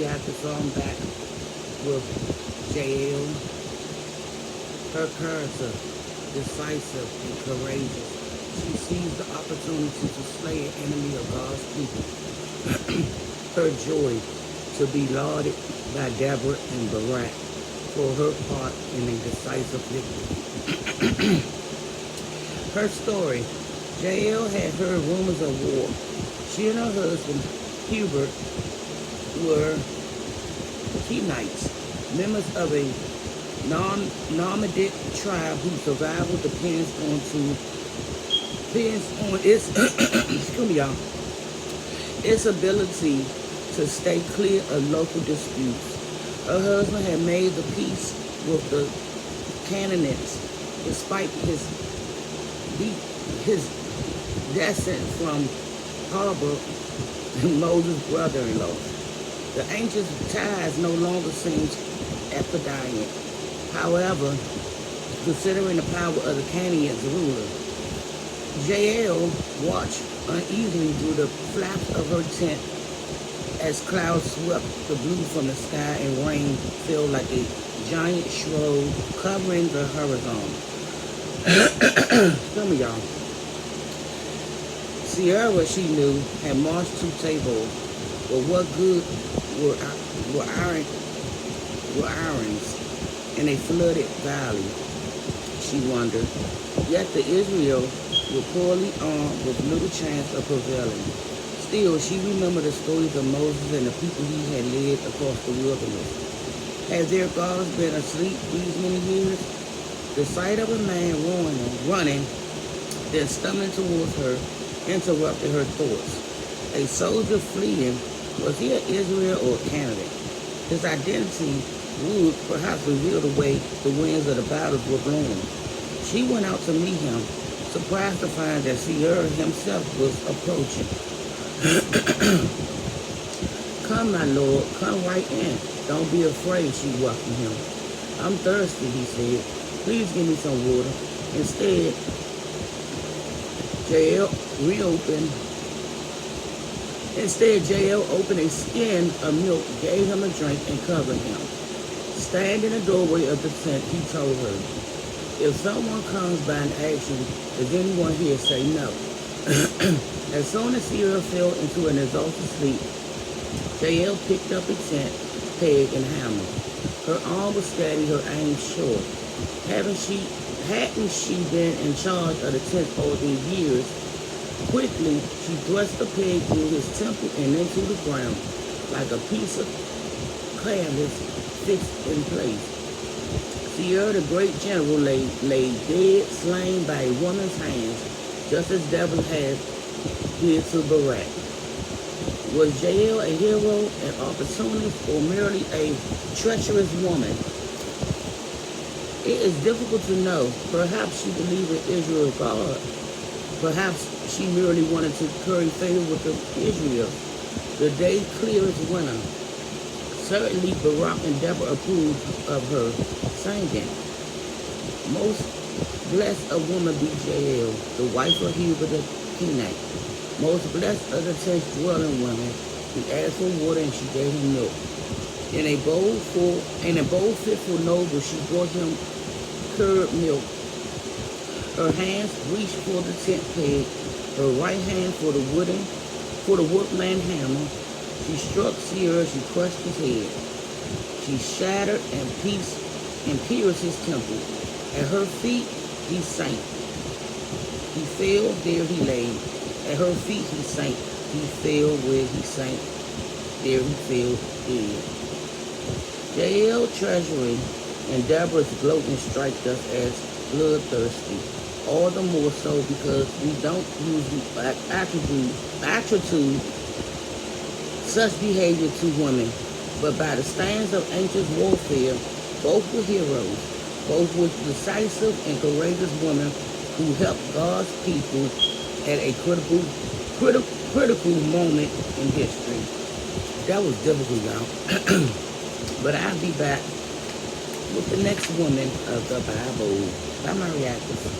reactor, so I'm back with Jael. Her character, decisive and courageous. She sees the opportunity to slay an enemy of God's people. Her joy to be lauded by Deborah and Barak for her part in a decisive victory. Her story. Jael had heard rumors of war. She and her husband, Hubert, were Kenites, members of a nomadic tribe whose survival depends on its excuse me, y'all, its ability to stay clear of local disputes. Her husband had made the peace with the Canaanites despite his descent from Harbor, Moses' brother-in-law. The ancient ties no longer seemed expedient. However, considering the power of the Canaanites ruler, Jael watched uneasily through the flaps of her tent as clouds swept the blue from the sky and rain fell like a giant shroud covering the horizon. Some of y'all. Sierra, she knew, had marched to Tabor, but what good were irons in a flooded valley, she wondered. Yet the Israel were poorly armed with little chance of prevailing. Still, she remembered the stories of Moses and the people he had led across the wilderness. Had their gods been asleep these many years? The sight of a man running, then stumbling towards her, interrupted her thoughts. A soldier fleeing, was he an Israel or a Canaanite? His identity would perhaps reveal the way the winds of the battles were blowing. She went out to meet him, surprised to find that Sierra himself was approaching. Come, my lord, come right in. Don't be afraid, she welcomed him. I'm thirsty, he said. Please give me some water. Instead, Jael opened a skin of milk, gave him a drink, and covered him. Standing in the doorway of the tent, he told her, if someone comes by and asks you, is anyone here, say no. As soon as Sierra fell into an exhausted sleep, Jael picked up a tent peg and hammer. Her arm was steady, her aim short. Hadn't she been in charge of the tent all these years? Quickly, she thrust the peg through his temple and into the ground, like a piece of canvas fixed in place. Sierra, the great general, lay dead, slain by a woman's hands, just as Deborah had did to Barak. Was Jael a hero, an opportunist, or merely a treacherous woman? It is difficult to know. Perhaps she believed in Israel's God. Perhaps she merely wanted to curry favor with Israel. The day clear as winter. Certainly Barak and Deborah approved of her singing. Most blessed of woman be Jael, the wife of Hubert the Kenite. Most blessed of the tent dwelling women. He asked for water and she gave him milk. In a bowl fit for noble, she brought him curd milk. Her hands reached for the tent peg, her right hand for the workman hammer. She struck Sierra, she crushed his head. She shattered and pierced his temple. At her feet he sank. He fell, there he lay. At her feet he sank. He fell where he sank. There he fell dead. Jael treasury and Deborah's gloating strike us as bloodthirsty. All the more so because we don't usually attribute such behavior to women. But by the standards of ancient warfare, both were heroes. Both were decisive and courageous women who helped God's people at a critical moment in history. That was difficult, y'all. But I'll be back with the next woman of the Bible. I'm Mariachi.